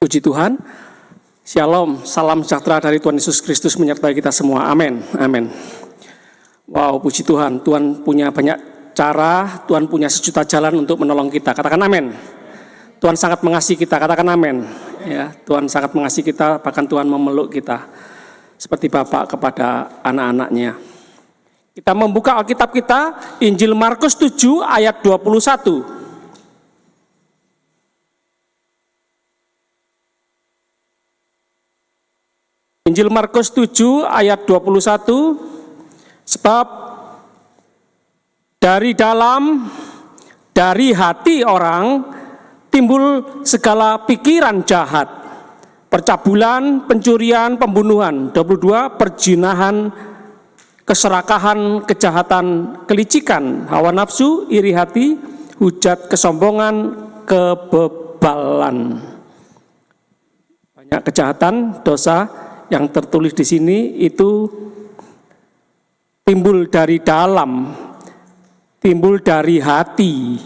Puji Tuhan, Shalom, salam sejahtera dari Tuhan Yesus Kristus menyertai kita semua, amin, amin. Wow, puji Tuhan, Tuhan punya banyak cara, Tuhan punya sejuta jalan untuk menolong kita, katakan amin. Tuhan sangat mengasihi kita, katakan amin. Ya, Tuhan sangat mengasihi kita, bahkan Tuhan memeluk kita, seperti Bapa kepada anak-anaknya. Kita membuka Alkitab kita, Injil Markus 7 ayat 21. Injil Markus 7 ayat 21, sebab dari hati orang timbul segala pikiran jahat, percabulan, pencurian, pembunuhan, 22, perzinahan, keserakahan, kejahatan, kelicikan, hawa nafsu, iri hati, hujat, kesombongan, kebebalan. Banyak kejahatan, dosa yang tertulis di sini itu timbul dari dalam, timbul dari hati.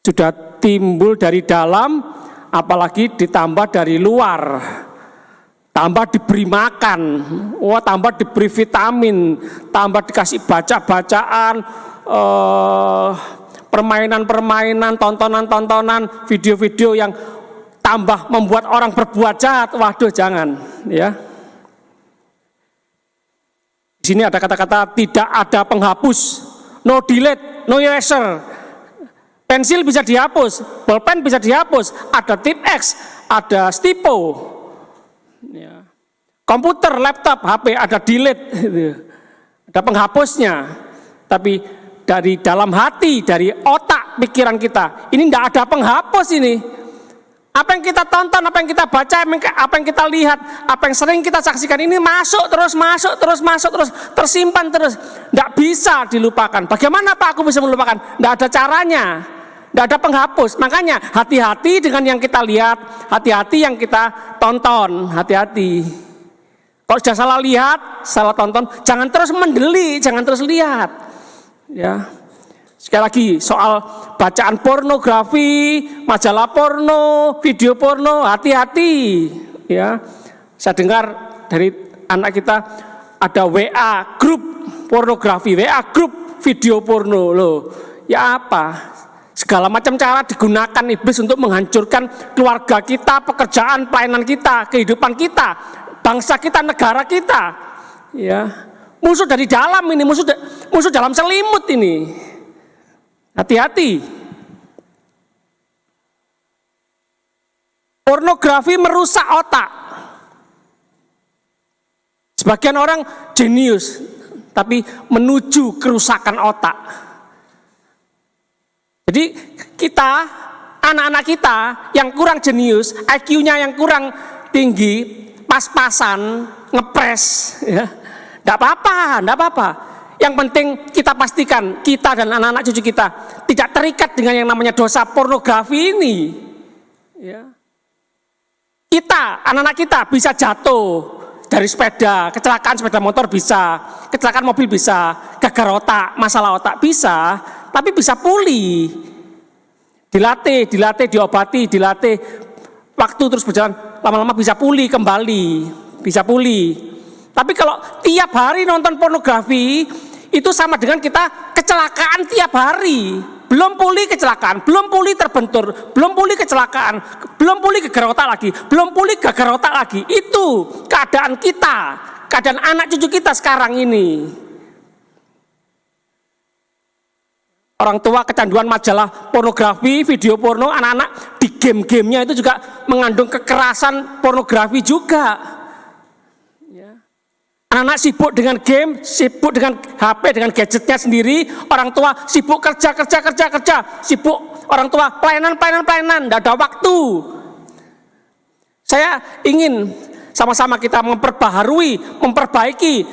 Sudah timbul dari dalam, apalagi ditambah dari luar. Tambah diberi makan, tambah diberi vitamin, tambah dikasih baca-bacaan, permainan-permainan, tontonan-tontonan, video-video yang tambah membuat orang berbuat jahat. Waduh, jangan, ya. Di sini ada kata-kata tidak ada penghapus, no delete, no eraser. Pensil bisa dihapus, bolpen bisa dihapus, ada tip X, ada stipo. Ya. Komputer, laptop, HP ada delete, ada penghapusnya. Tapi dari dalam hati, dari otak pikiran kita, ini tidak ada penghapus ini. Apa yang kita tonton, apa yang kita baca, apa yang kita lihat, apa yang sering kita saksikan ini masuk terus, tersimpan terus. Tidak bisa dilupakan. Bagaimana Pak aku bisa melupakan? Tidak ada caranya. Tidak ada penghapus. Makanya hati-hati dengan yang kita lihat, hati-hati yang kita tonton, hati-hati. Kalau sudah salah lihat, salah tonton, jangan terus mendeli, jangan terus lihat. Ya. Sekali lagi soal bacaan pornografi, majalah porno, video porno, hati-hati. Ya, saya dengar dari anak kita ada WA grup pornografi, WA grup video porno loh. Ya apa? Segala macam cara digunakan iblis untuk menghancurkan keluarga kita, pekerjaan, pelayanan kita, kehidupan kita, bangsa kita, negara kita. Ya, musuh dari dalam ini, musuh dalam selimut ini. Hati-hati. Pornografi merusak otak. Sebagian orang jenius, tapi menuju kerusakan otak. Jadi kita, anak-anak kita yang kurang jenius, IQ-nya yang kurang tinggi, pas-pasan, ngepres, ya, enggak apa-apa. Yang penting kita pastikan kita dan anak-anak cucu kita tidak terikat dengan yang namanya dosa pornografi ini. Ya. Kita, anak-anak kita bisa jatuh dari sepeda, kecelakaan sepeda motor bisa, kecelakaan mobil bisa, gagal otak, masalah otak bisa, tapi bisa pulih. Dilatih, diobati, dilatih. Waktu terus berjalan, lama-lama bisa pulih kembali, bisa pulih. Tapi kalau tiap hari nonton pornografi, itu sama dengan kita kecelakaan tiap hari. Belum pulih kecelakaan, belum pulih terbentur, belum pulih kecelakaan, belum pulih gagal otak lagi, belum pulih gagal otak lagi. Itu keadaan kita, keadaan anak cucu kita sekarang ini. Orang tua kecanduan majalah pornografi, video porno, anak-anak di game-gamenya itu juga mengandung kekerasan pornografi juga. Anak-anak sibuk dengan game, sibuk dengan HP, dengan gadgetnya sendiri. Orang tua sibuk kerja. Sibuk orang tua pelayanan, tidak ada waktu. Saya ingin sama-sama kita memperbaiki,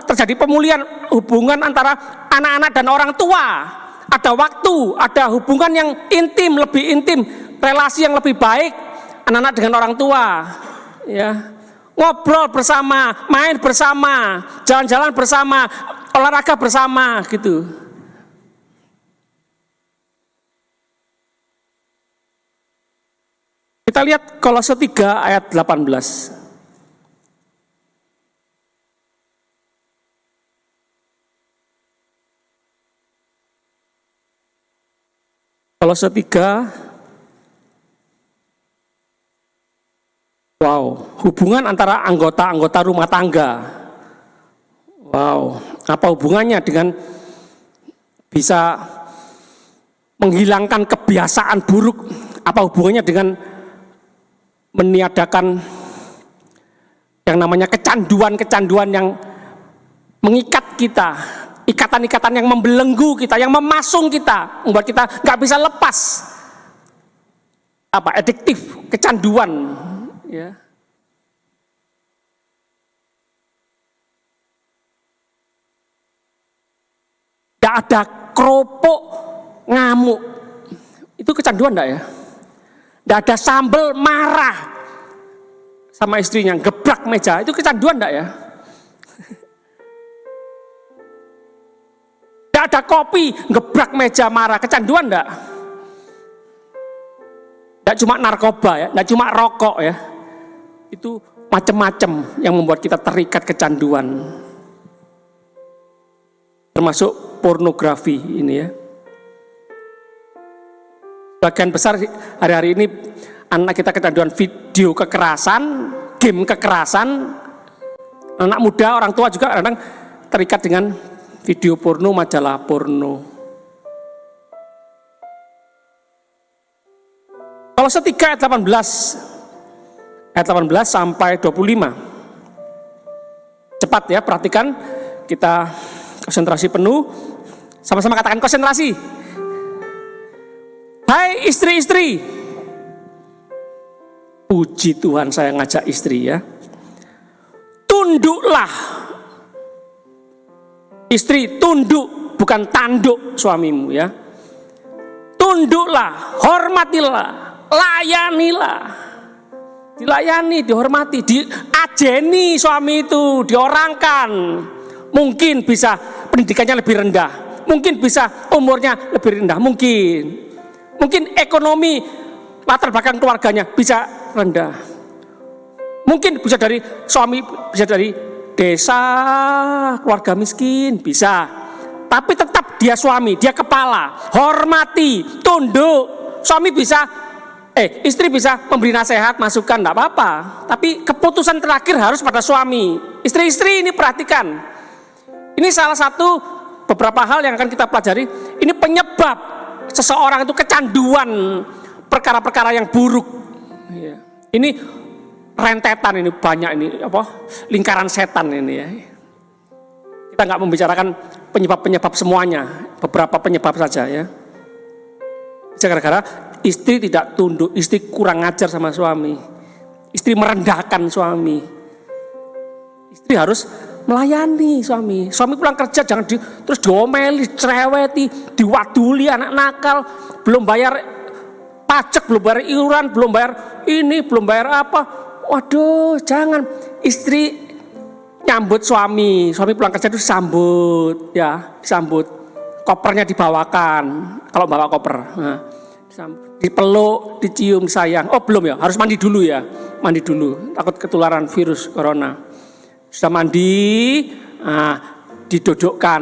terjadi pemulihan hubungan antara anak-anak dan orang tua. Ada waktu, ada hubungan yang intim, lebih intim, relasi yang lebih baik anak-anak dengan orang tua. Ya. Ngobrol bersama, main bersama, jalan-jalan bersama, olahraga bersama gitu. Kita lihat Kolose 3 ayat 18. Kolose 3, wow, hubungan antara anggota-anggota rumah tangga. Wow, apa hubungannya dengan bisa menghilangkan kebiasaan buruk? Apa hubungannya dengan meniadakan yang namanya kecanduan-kecanduan yang mengikat kita, ikatan-ikatan yang membelenggu kita, yang memasung kita, membuat kita nggak bisa lepas, adiktif, kecanduan, ya. Nggak ada keropok ngamuk, itu kecanduan nggak ya? Nggak ada sambel marah sama istrinya, gebrak meja, itu kecanduan enggak ya? Nggak ada kopi, gebrak meja marah, kecanduan enggak? Nggak cuma narkoba ya, nggak cuma rokok ya. Itu macam-macam yang membuat kita terikat kecanduan. Termasuk pornografi ini ya. Bagian besar hari-hari ini anak kita kecanduan video kekerasan, game kekerasan. Anak muda, orang tua juga kadang terikat dengan video porno, majalah porno. Kolose 3 ayat 18 sampai 25. Cepat ya, perhatikan, kita konsentrasi penuh. Sama-sama katakan konsentrasi. Hai istri-istri, puji Tuhan saya ngajak istri ya. Tunduklah, istri tunduk, bukan tanduk suamimu ya. Tunduklah, hormatilah, layanilah. Dilayani, dihormati, diajeni suami itu, diorangkan. Mungkin bisa pendidikannya lebih rendah, mungkin bisa umurnya lebih rendah, Mungkin ekonomi latar belakang keluarganya bisa rendah. Mungkin bisa dari suami, bisa dari desa, keluarga miskin, bisa. Tapi tetap dia suami, dia kepala, hormati, tunduk. Suami bisa, istri bisa memberi nasihat, masukan, enggak apa-apa. Tapi keputusan terakhir harus pada suami. Istri-istri ini perhatikan. Ini salah satu beberapa hal yang akan kita pelajari. Ini penyebab seseorang itu kecanduan perkara-perkara yang buruk. Ini rentetan, ini banyak, ini lingkaran setan ini ya. Kita nggak membicarakan penyebab-penyebab semuanya, beberapa penyebab saja ya. Gara-gara istri tidak tunduk, istri kurang ajar sama suami, istri merendahkan suami. Istri harus melayani suami. Suami pulang kerja jangan terus diomeli, cereweti, diwaduli anak nakal, belum bayar pajak, belum bayar iuran, belum bayar ini, belum bayar apa. Waduh, jangan. Istri nyambut suami pulang kerja itu disambut, ya, disambut. Kopernya dibawakan, kalau bawa koper. Nah, dipeluk, dicium, sayang. Oh belum ya, harus mandi dulu ya, mandi dulu. Takut ketularan virus corona. Sudah mandi, didudukkan.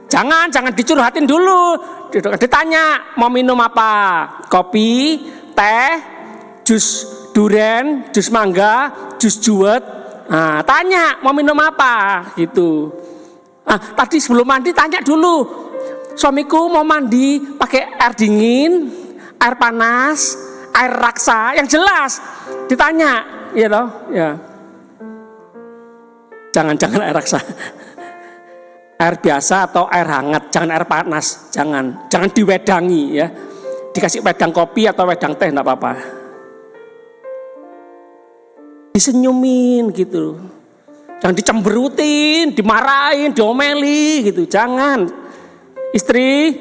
Jangan dicurhatin dulu. Ditanya, mau minum apa? Kopi, teh, jus durian, jus mangga, jus juwet. Tanya, mau minum apa? Gitu. Tadi sebelum mandi tanya dulu. Suamiku mau mandi pakai air dingin, air panas, air raksa, yang jelas. Ditanya, ya toh, ya. Jangan air raksa, air biasa atau air hangat, jangan air panas, jangan diwedangi ya, dikasih wedang kopi atau wedang teh enggak apa-apa, disenyumin gitu, jangan dicemberutin, dimarahin, diomeli gitu, jangan. Istri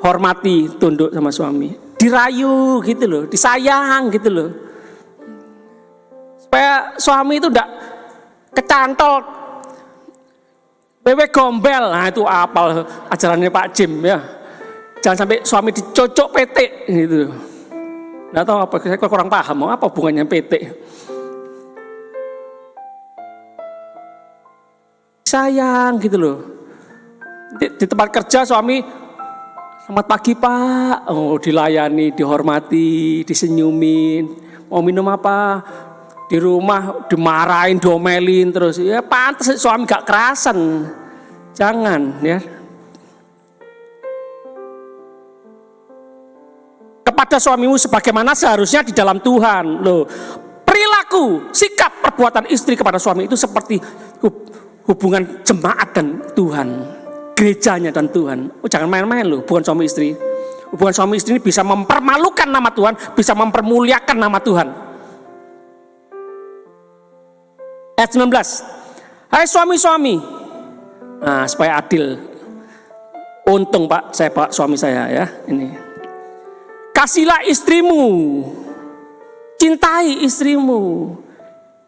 hormati, tunduk sama suami, dirayu gitu loh, disayang gitu loh, supaya suami itu enggak kecantol, wewe gombel. Nah itu apal ajarannya Pak Jim ya. Jangan sampai suami dicocok petik gitu. Nggak tahu apa, saya kurang paham apa hubungannya PT. Sayang gitu loh. Di tempat kerja suami, selamat pagi Pak, oh dilayani, dihormati, disenyumin, mau minum apa, di rumah dimarahin, domelin terus, ya pantas suami gak kerasan, jangan ya. Kepada suamimu sebagaimana seharusnya di dalam Tuhan loh. Perilaku, sikap, perbuatan istri kepada suami itu seperti hubungan jemaat dan Tuhan, gerejanya dan Tuhan. Oh, jangan main-main loh, bukan suami istri. Hubungan suami istri ini bisa mempermalukan nama Tuhan, bisa mempermuliakan nama Tuhan. Ayat 19. Hai suami-suami. Nah, supaya adil. Untung Pak, saya Pak suami saya ya, ini. Kasihlah istrimu. Cintai istrimu.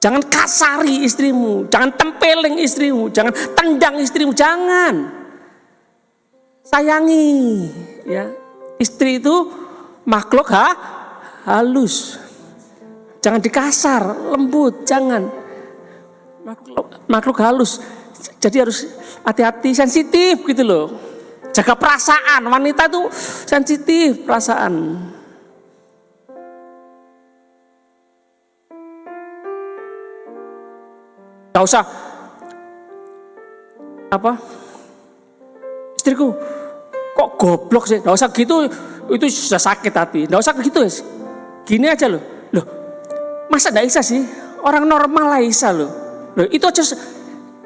Jangan kasari istrimu, jangan tempeling istrimu, jangan tendang istrimu, jangan. Sayangi, ya. Istri itu makhluk halus. Jangan dikasar, lembut, jangan. Makhluk halus. Jadi harus hati-hati, sensitif gitu loh. Jaga perasaan, wanita itu sensitif perasaan. Gak usah apa istriku kok goblok sih, gak usah gitu, itu sudah sakit hati. Gak usah gitu, gini aja loh, masa gak bisa sih, orang normal lah bisa loh, itu aja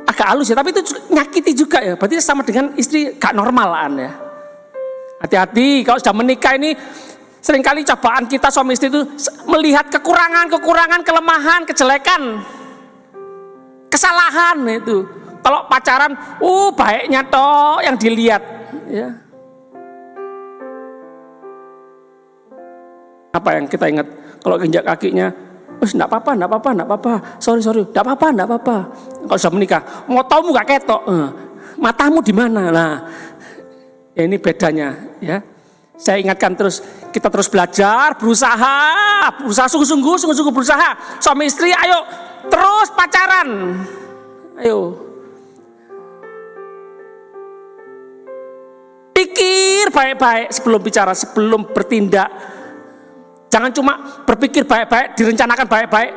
agak halus ya, tapi itu nyakiti juga ya, berarti sama dengan istri gak normalan ya. Hati-hati kalau sudah menikah ini, seringkali cobaan kita suami istri itu melihat kekurangan, kelemahan, kejelekan, kesalahan itu. Kalau pacaran, baiknya toh yang dilihat, ya. Apa yang kita ingat? Kalau injak kakinya, enggak apa-apa, sorry, enggak apa-apa. Kalau sudah menikah, mau tahu gak ketok, matamu di mana? Nah, ya ini bedanya, ya. Saya ingatkan terus, kita terus belajar, berusaha sungguh-sungguh berusaha. Suami istri, ayo terus pacaran, ayo. Pikir baik-baik sebelum bicara, sebelum bertindak. Jangan cuma berpikir baik-baik, direncanakan baik-baik.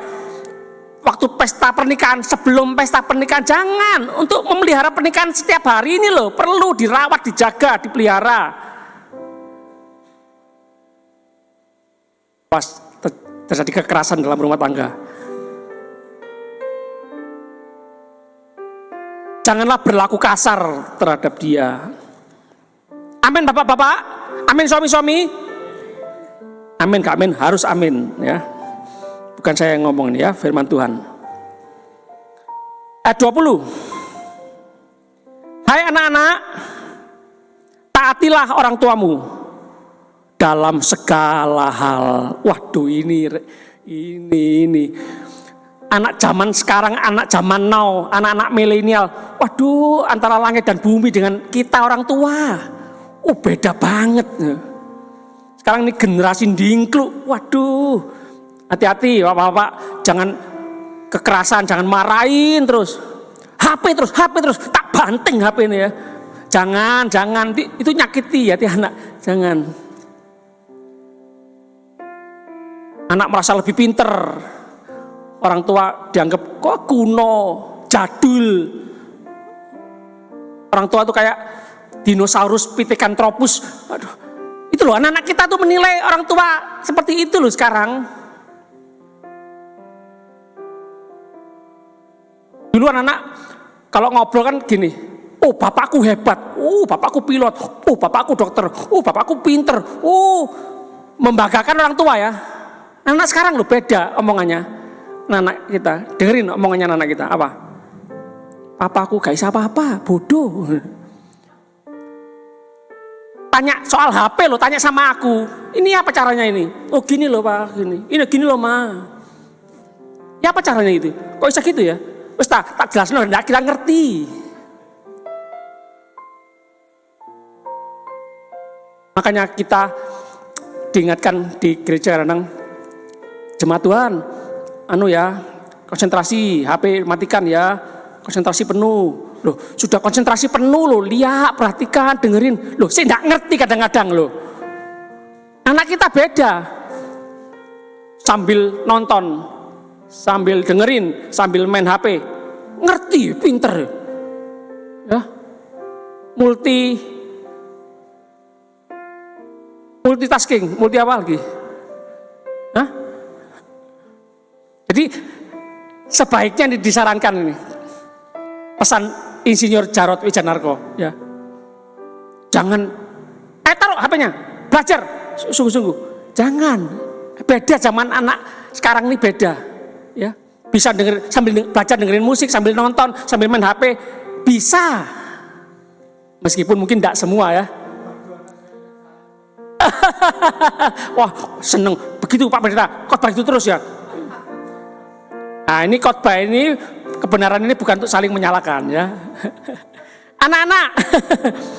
Waktu pesta pernikahan, sebelum pesta pernikahan, jangan. Untuk memelihara pernikahan setiap hari ini loh, perlu dirawat, dijaga, dipelihara. Pas terjadi kekerasan dalam rumah tangga. Janganlah berlaku kasar terhadap dia. Amin bapak-bapak, amin suami-suami, amin gak amin, harus amin ya. Bukan saya yang ngomong ini ya, firman Tuhan. Ayat 20. Hai anak-anak, taatilah orang tuamu dalam segala hal. Waduh ini anak zaman sekarang, anak zaman now, anak-anak milenial. Waduh, antara langit dan bumi dengan kita orang tua. Beda banget. Sekarang ini generasi dingkluk. Waduh, hati-hati bapak-bapak, jangan kekerasan, jangan marahin terus. HP terus, tak banting HP ini ya. Jangan, itu nyakiti hati anak. Jangan. Anak merasa lebih pinter. Orang tua dianggap kok kuno, jadul. Orang tua tuh kayak dinosaurus pithecanthropus. Aduh, itu loh anak-anak kita tuh menilai orang tua seperti itu loh sekarang. Dulu anak-anak kalau ngobrol kan gini, bapakku hebat, bapakku pilot, bapakku dokter, bapakku pinter, membanggakan orang tua ya. Anak sekarang loh beda omongannya. Anak kita, dengerin omongannya anak kita apa? Papaku gak bisa apa-apa, bodoh. Tanya soal HP loh, tanya sama aku. Ini apa caranya ini? Oh gini loh Pak, gini. Ini gini loh Ma. Ya apa caranya itu? Kok bisa gitu ya? Wes tak jelasin loh, enggak kita ngerti. Makanya kita diingatkan di gereja kadang, jemaat Tuhan, konsentrasi, HP matikan ya, konsentrasi penuh. Loh, sudah konsentrasi penuh loh, lihat, perhatikan, dengerin. Loh, saya enggak ngerti kadang-kadang loh. Anak kita beda. Sambil nonton, sambil dengerin, sambil main HP. Ngerti, pinter. Ya. Multitasking, multi apa lagi? Hah? Jadi sebaiknya disarankan ini. Pesan Insinyur Jarod Wijanarko, ya. Jangan taruh HP-nya, belajar sungguh-sungguh. Jangan. Beda zaman anak sekarang ini beda, ya. Bisa sambil belajar dengerin musik, sambil nonton, sambil main HP, bisa. Meskipun mungkin tidak semua ya. Wah, seneng. Begitu Pak Pendeta, khotbah itu terus ya. Nah, ini khotbah ini, kebenaran ini bukan untuk saling menyalahkan ya. Anak-anak,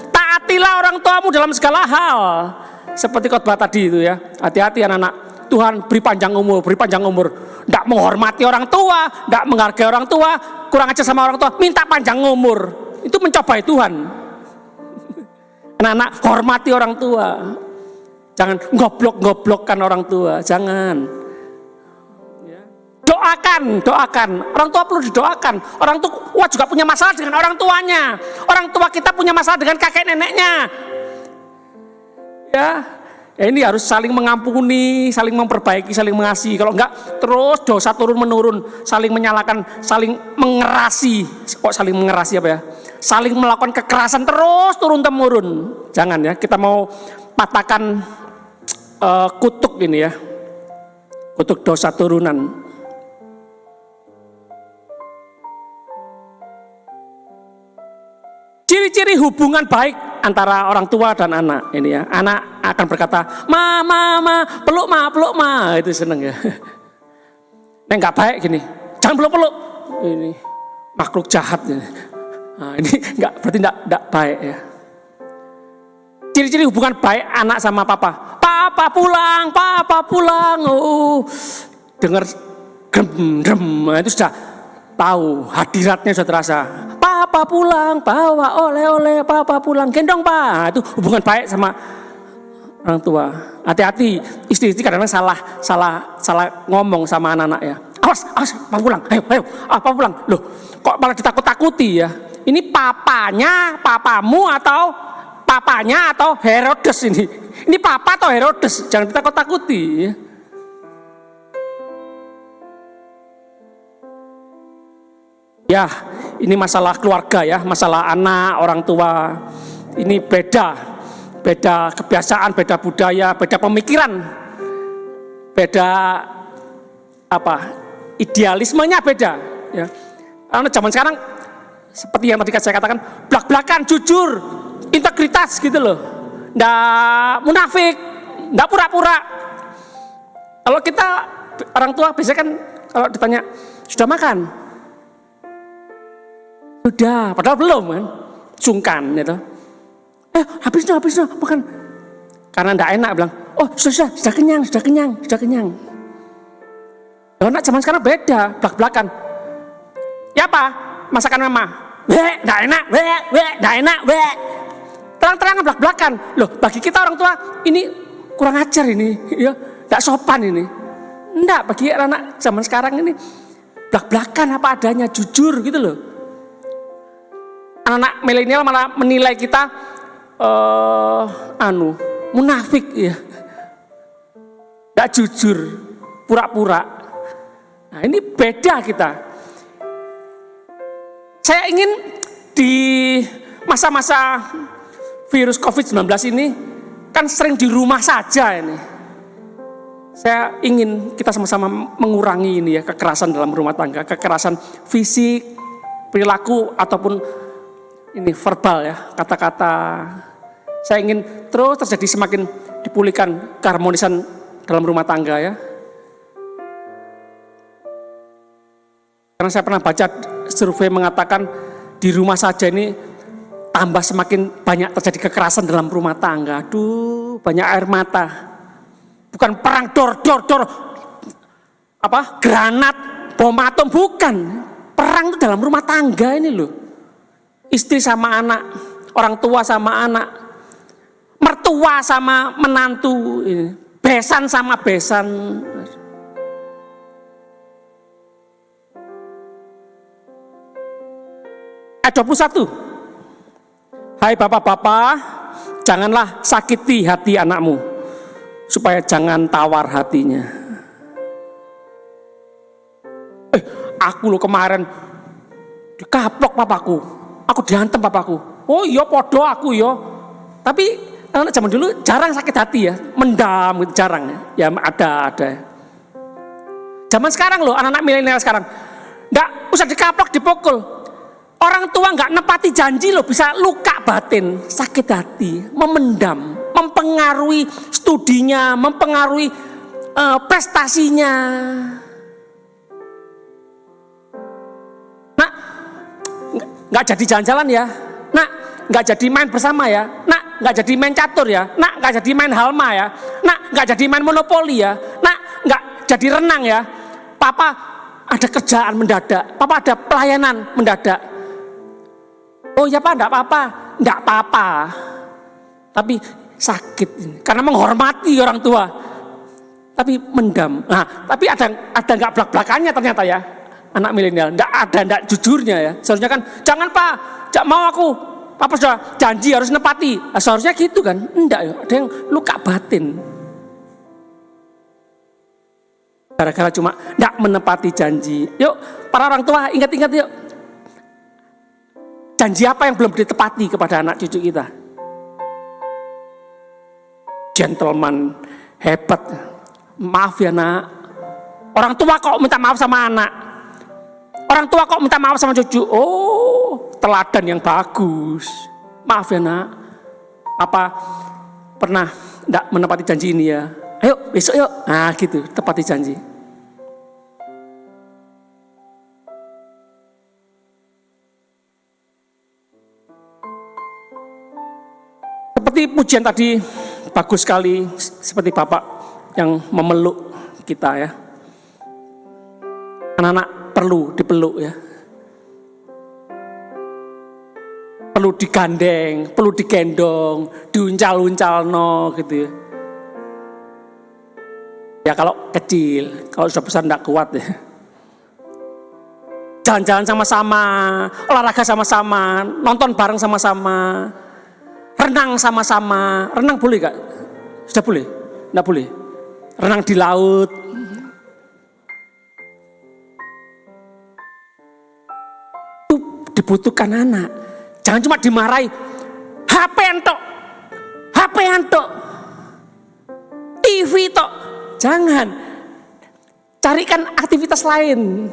taatilah orang tuamu dalam segala hal. Seperti khotbah tadi itu ya. Hati-hati anak-anak. Tuhan beri panjang umur, beri panjang umur. Tidak menghormati orang tua, tidak menghargai orang tua, kurang ajar sama orang tua, minta panjang umur. Itu mencobai Tuhan. Anak-anak, hormati orang tua. Jangan goblok-goblokkan orang tua, jangan. Doakan. Orang tua perlu didoakan. Orang tua juga punya masalah dengan orang tuanya. Orang tua kita punya masalah dengan kakek neneknya. Ya, ini harus saling mengampuni, saling memperbaiki, saling mengasihi. Kalau enggak, terus dosa turun-menurun, saling menyalahkan, saling mengerasi. Kok saling mengerasi apa ya? Saling melakukan kekerasan terus turun-temurun. Jangan ya, kita mau patahkan kutuk ini ya. Kutuk dosa turunan. Ciri-ciri hubungan baik antara orang tua dan anak ini ya. Anak akan berkata, ma, peluk ma, itu seneng ya. Nah, nggak baik gini, jangan peluk. Ini makhluk jahat ini. Nah, ini berarti nggak baik ya. Ciri-ciri hubungan baik anak sama papa. Papa pulang. Oh, dengar grem, itu sudah tahu, hadiratnya sudah terasa. Papa pulang, bawa oleh-oleh, papa pulang, gendong pak. Itu hubungan baik sama orang tua. Hati-hati, istri-istri kadang-kadang salah ngomong sama anak-anak ya. Awas, papa pulang, ayo, papa pulang. Loh, kok malah ditakut-takuti ya? Ini papamu atau papanya atau Herodes ini? Ini papa atau Herodes? Jangan ditakut-takuti ya. Ya, ini masalah keluarga ya, masalah anak, orang tua. Ini beda kebiasaan, beda budaya, beda pemikiran, beda idealismenya beda. Ya, karena zaman sekarang seperti yang tadi saya katakan, blak-blakan, jujur, integritas gitu loh, nggak munafik, nggak pura-pura. Kalau kita orang tua biasanya kan kalau ditanya sudah makan. Sudah, padahal belum kan, sungkan gitu. Habis makan. Karena enggak enak bilang, oh sudah kenyang. Anak zaman sekarang beda, belak-belakan. Ya apa? Masakan mama. Enggak enak, enggak enak. Terang-terangan belak-belakan. Loh, bagi kita orang tua ini kurang ajar ini, ya, enggak sopan ini. Enggak, bagi anak zaman sekarang ini belak-belakan apa adanya, jujur gitu loh. Anak milenial malah menilai kita munafik ya, nggak jujur, pura-pura. Nah ini beda kita. Saya ingin di masa-masa virus COVID-19 ini kan sering di rumah saja ini. Saya ingin kita sama-sama mengurangi ini ya, kekerasan dalam rumah tangga, kekerasan fisik, perilaku ataupun ini verbal ya, kata-kata. Saya ingin terus terjadi, semakin dipulihkan keharmonisan dalam rumah tangga ya. Karena saya pernah baca survei mengatakan di rumah saja ini semakin banyak terjadi kekerasan dalam rumah tangga. Aduh, banyak air mata. Bukan perang dor, granat, bom atom, bukan. Perang itu dalam rumah tangga ini loh. Istri sama anak, orang tua sama anak, mertua sama menantu, besan sama besan. Ayat 21. Hai bapak-bapak, janganlah sakiti hati anakmu, supaya jangan tawar hatinya. Aku lo kemarin dikaplok papaku, aku diantem papaku. Oh iya podo aku yo. Tapi anak zaman dulu jarang sakit hati ya, mendam gitu, jarang ya. Ya ada. Zaman sekarang loh, anak-anak milenial sekarang nggak usah dikaplok, dipukul. Orang tua nggak nepati janji loh, bisa luka batin, sakit hati, memendam, mempengaruhi studinya, mempengaruhi prestasinya. Nak, nggak jadi jalan-jalan ya. Nak, nggak jadi main bersama ya. Nak, nggak jadi main catur ya. Nak, nggak jadi main halma ya. Nak, nggak jadi main monopoli ya. Nak, nggak jadi renang ya. Papa ada kerjaan mendadak. Papa ada pelayanan mendadak. Oh ya Pak, enggak apa-apa. Tapi sakit karena menghormati orang tua. Tapi mendam. Nah, tapi ada enggak belak-belakannya ternyata ya. Anak milenial enggak jujurnya ya. Seharusnya kan jangan Pak, enggak mau aku. Papa sudah janji harus nepati. Nah, seharusnya gitu kan. Enggak ya, ada yang luka batin. Gara-gara cuma enggak menepati janji. Yuk, para orang tua ingat-ingat yuk. Janji apa yang belum ditepati kepada anak cucu kita? Gentleman, hebat. Maaf ya nak. Orang tua kok minta maaf sama anak. Orang tua kok minta maaf sama cucu. Oh, teladan yang bagus. Maaf ya nak. Apa pernah enggak menepati janji ini ya? Ayo besok yuk. Nah gitu, tepati janji. Seperti pujian tadi, bagus sekali, seperti Bapak yang memeluk kita ya. Anak-anak perlu dipeluk ya. Perlu digandeng, perlu digendong, diuncal-uncal no gitu ya. Ya kalau kecil, kalau sudah besar enggak kuat ya. Jalan-jalan sama-sama, olahraga sama-sama, nonton bareng sama-sama. Renang sama-sama, renang boleh gak? Sudah boleh? Nggak boleh? Renang di laut. Itu dibutuhkan anak. Jangan cuma dimarahi. HP entok. TV tok. Jangan. Carikan aktivitas lain.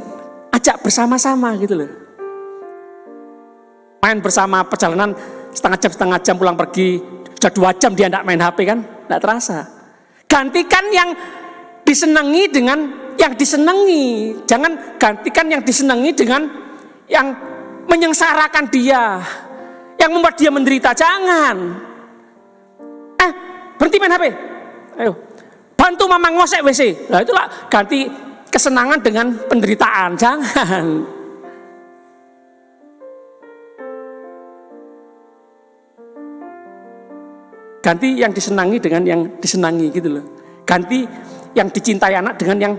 Ajak bersama-sama gitu loh. Main bersama, perjalanan setengah jam pulang pergi, sudah 2 jam dia enggak main HP kan, enggak terasa. Gantikan yang disenangi dengan yang disenangi. Jangan gantikan yang disenangi dengan yang menyengsarakan dia, yang membuat dia menderita. Jangan. Berhenti main HP. Ayo. Bantu mama ngosek WC. Nah itulah ganti kesenangan dengan penderitaan. Jangan. Ganti yang disenangi dengan yang disenangi gitu loh. Ganti yang dicintai anak dengan yang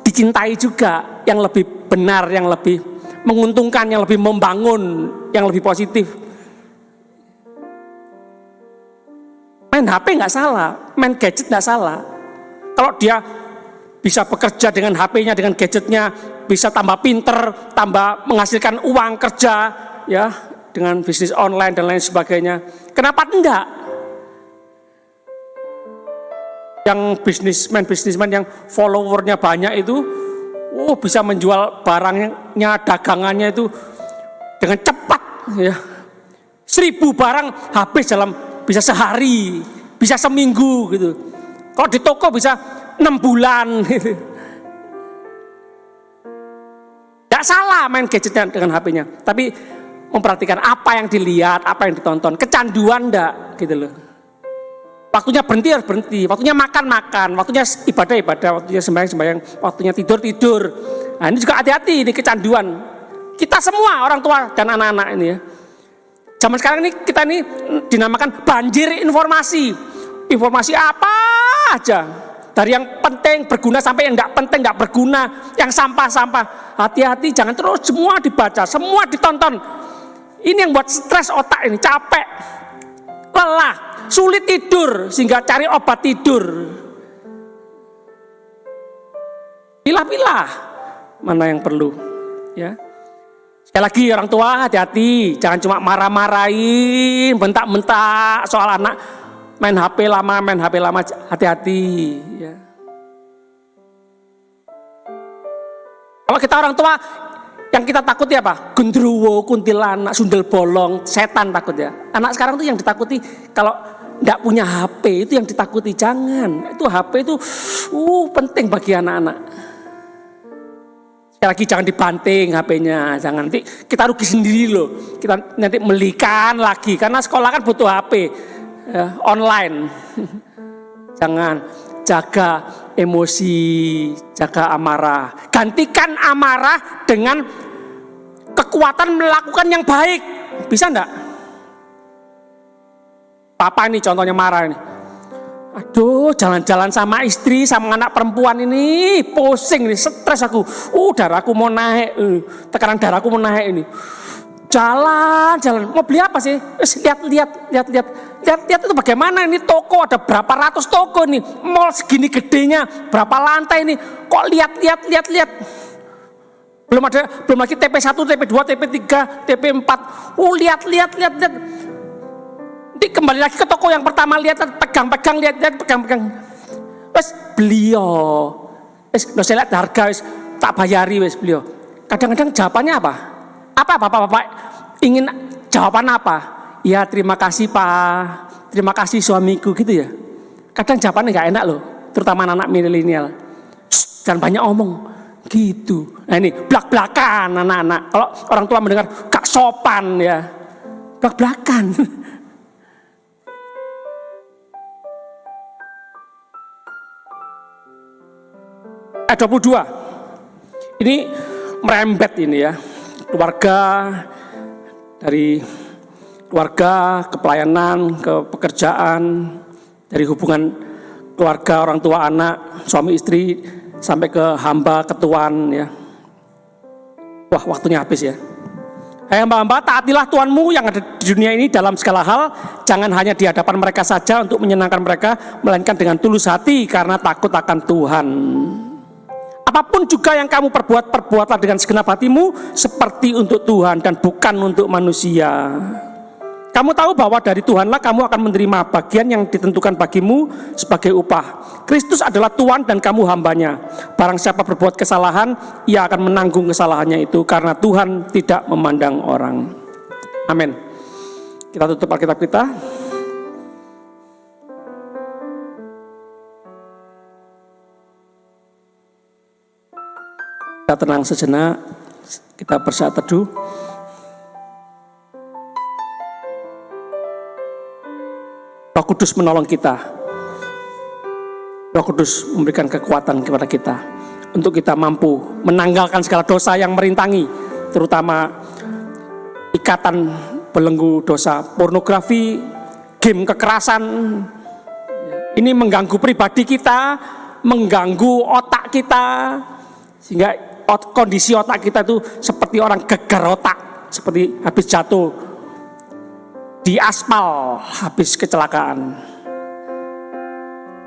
dicintai juga, yang lebih benar, yang lebih menguntungkan, yang lebih membangun, yang lebih positif. Main HP nggak salah, main gadget nggak salah. Kalau dia bisa bekerja dengan HP-nya, dengan gadgetnya, bisa tambah pinter, tambah menghasilkan uang kerja, ya, dengan bisnis online dan lain sebagainya. Kenapa enggak? Yang bisnismen yang followernya banyak itu, bisa menjual barangnya, dagangannya itu dengan cepat, ya. 1000 barang habis dalam bisa sehari, bisa seminggu gitu. Kalau di toko bisa 6 bulan gitu. Gak salah main gadgetnya dengan HP-nya, tapi memperhatikan apa yang dilihat, apa yang ditonton, kecanduan enggak gitu loh. Waktunya berhenti harus berhenti, waktunya makan, waktunya ibadah, waktunya sembahyang, waktunya tidur. Nah ini juga hati-hati, ini kecanduan. Kita semua orang tua dan anak-anak ini ya. Zaman sekarang ini kita ini dinamakan banjir informasi. Informasi apa aja. Dari yang penting berguna sampai yang nggak penting nggak berguna, yang sampah-sampah. Hati-hati, jangan terus semua dibaca, semua ditonton. Ini yang buat stres otak ini, capek, lelah, sulit tidur sehingga cari obat tidur. Pilah-pilah mana yang perlu, ya. Sekali lagi orang tua hati-hati, jangan cuma marah-marahin, bentak-bentak soal anak main HP lama, hati-hati. Ya. Kalau kita orang tua, yang kita takuti apa? Gendruwo, kuntilanak, sundel bolong, setan takut ya. Anak sekarang tuh yang ditakuti kalau nggak punya HP itu yang ditakuti, jangan. Itu HP itu penting bagi anak-anak. Sekali lagi jangan dibanting HP-nya, jangan nanti kita rugi sendiri loh. Kita nanti melikan lagi karena sekolah kan butuh HP ya, online. Jangan, jaga emosi, jaga amarah. Gantikan amarah dengan kekuatan melakukan yang baik. Bisa enggak? Papa ini contohnya marah ini. Aduh, jalan-jalan sama istri, sama anak perempuan ini pusing nih, stres aku. Darahku mau naik, tekanan darahku mau naik ini. Jalan, mau beli apa sih? Lihat itu bagaimana ini toko, ada berapa ratus toko nih, mall segini gedenya, berapa lantai ini, kok lihat. Belum lagi TP1, TP2, TP3, TP4. Lihat. Nanti kembali lagi ke toko yang pertama, lihat, pegang. Wes beliau, nggak usah lihat harga, wes tak bayari wes beliau. Kadang-kadang jawabannya apa? Apa bapak ingin jawaban apa? Ya terima kasih Pak, terima kasih suamiku gitu ya. Kadang jawabannya nggak enak loh, terutama anak milenial. Jangan banyak omong gitu. Nah ini blak-blakan anak-anak. Kalau orang tua mendengar gak sopan ya, blak-blakan. Ayat 22. Ini merembet ini ya. Dari keluarga ke pelayanan, ke pekerjaan, dari hubungan keluarga orang tua anak, suami istri sampai ke hamba ketuan ya. Wah, waktunya habis ya. Hai hamba-hamba, taatilah Tuhanmu yang ada di dunia ini dalam segala hal, jangan hanya di hadapan mereka saja untuk menyenangkan mereka, melainkan dengan tulus hati karena takut akan Tuhan. Apapun juga yang kamu perbuatlah dengan segenap hatimu seperti untuk Tuhan dan bukan untuk manusia. Kamu tahu bahwa dari Tuhanlah kamu akan menerima bagian yang ditentukan bagimu sebagai upah. Kristus adalah Tuhan dan kamu hambanya. Barang siapa berbuat kesalahan, ia akan menanggung kesalahannya itu karena Tuhan tidak memandang orang. Amin. Kita tutup Alkitab kita. Kita tenang sejenak, kita bersaat teduh. Roh Kudus menolong kita. Roh Kudus memberikan kekuatan kepada kita untuk kita mampu menanggalkan segala dosa yang merintangi, terutama ikatan belenggu dosa, pornografi, game kekerasan. Ini mengganggu pribadi kita, mengganggu otak kita, sehingga kondisi otak kita itu seperti orang gegar otak, seperti habis jatuh di aspal, habis kecelakaan.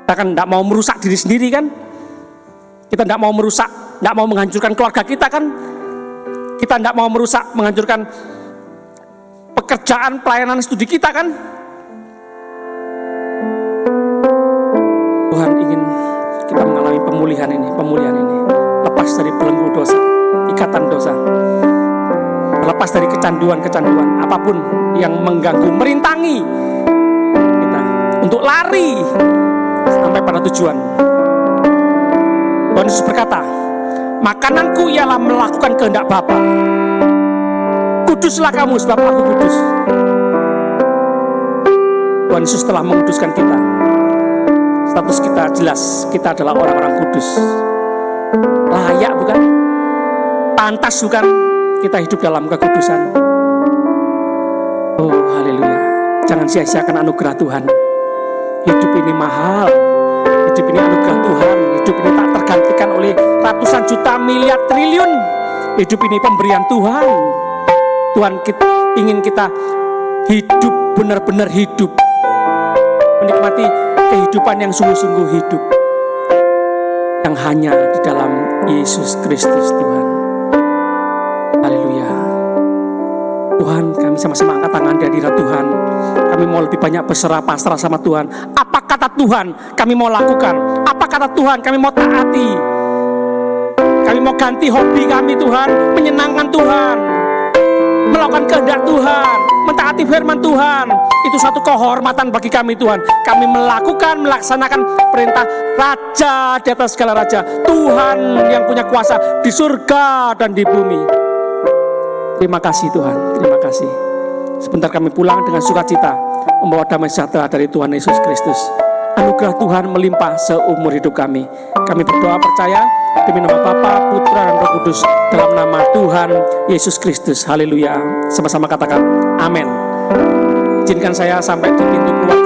Kita kan tidak mau merusak diri sendiri kan? Kita tidak mau merusak, tidak mau menghancurkan keluarga kita kan? Kita tidak mau merusak, menghancurkan pekerjaan, pelayanan, studi kita kan? Tuhan ingin kita mengalami pemulihan ini. Lepas dari belenggu dosa, ikatan dosa, lepas dari kecanduan apapun yang mengganggu, merintangi kita untuk lari sampai pada tujuan. Tuhan Yesus berkata, makananku ialah melakukan kehendak Bapa. Kuduslah kamu sebab aku kudus. Tuhan Yesus telah menguduskan kita. Status kita jelas, kita adalah orang-orang kudus. Layak bukan? Pantas bukan kita hidup dalam kekudusan? Oh haleluya. Jangan sia-siakan anugerah Tuhan. Hidup ini mahal. Hidup ini anugerah Tuhan. Hidup ini tak tergantikan oleh ratusan juta, miliar, triliun. Hidup ini pemberian Tuhan. Tuhan ingin kita hidup, benar-benar hidup. Menikmati kehidupan yang sungguh-sungguh hidup. Yang hanya di dalam Yesus Kristus Tuhan. Haleluya. Tuhan, kami sama-sama angkat tangan di hadirat Tuhan. Kami mau lebih banyak berserah pasrah sama Tuhan. Apa kata Tuhan kami mau lakukan? Apa kata Tuhan kami mau taati? Kami mau ganti hobi kami Tuhan, menyenangkan Tuhan, melakukan kehendak Tuhan, mentaati firman Tuhan. Itu suatu kehormatan bagi kami Tuhan. Kami melaksanakan perintah Raja di atas segala raja, Tuhan yang punya kuasa di surga dan di bumi. Terima kasih Tuhan, terima kasih. Sebentar kami pulang dengan sukacita, membawa damai sejahtera dari Tuhan Yesus Kristus. Anugerah Tuhan melimpah seumur hidup kami. Kami berdoa percaya demi nama Bapa, Putra, dan Roh Kudus, dalam nama Tuhan Yesus Kristus. Haleluya. Sama-sama katakan amin. Izinkan saya sampai di pintu keluar.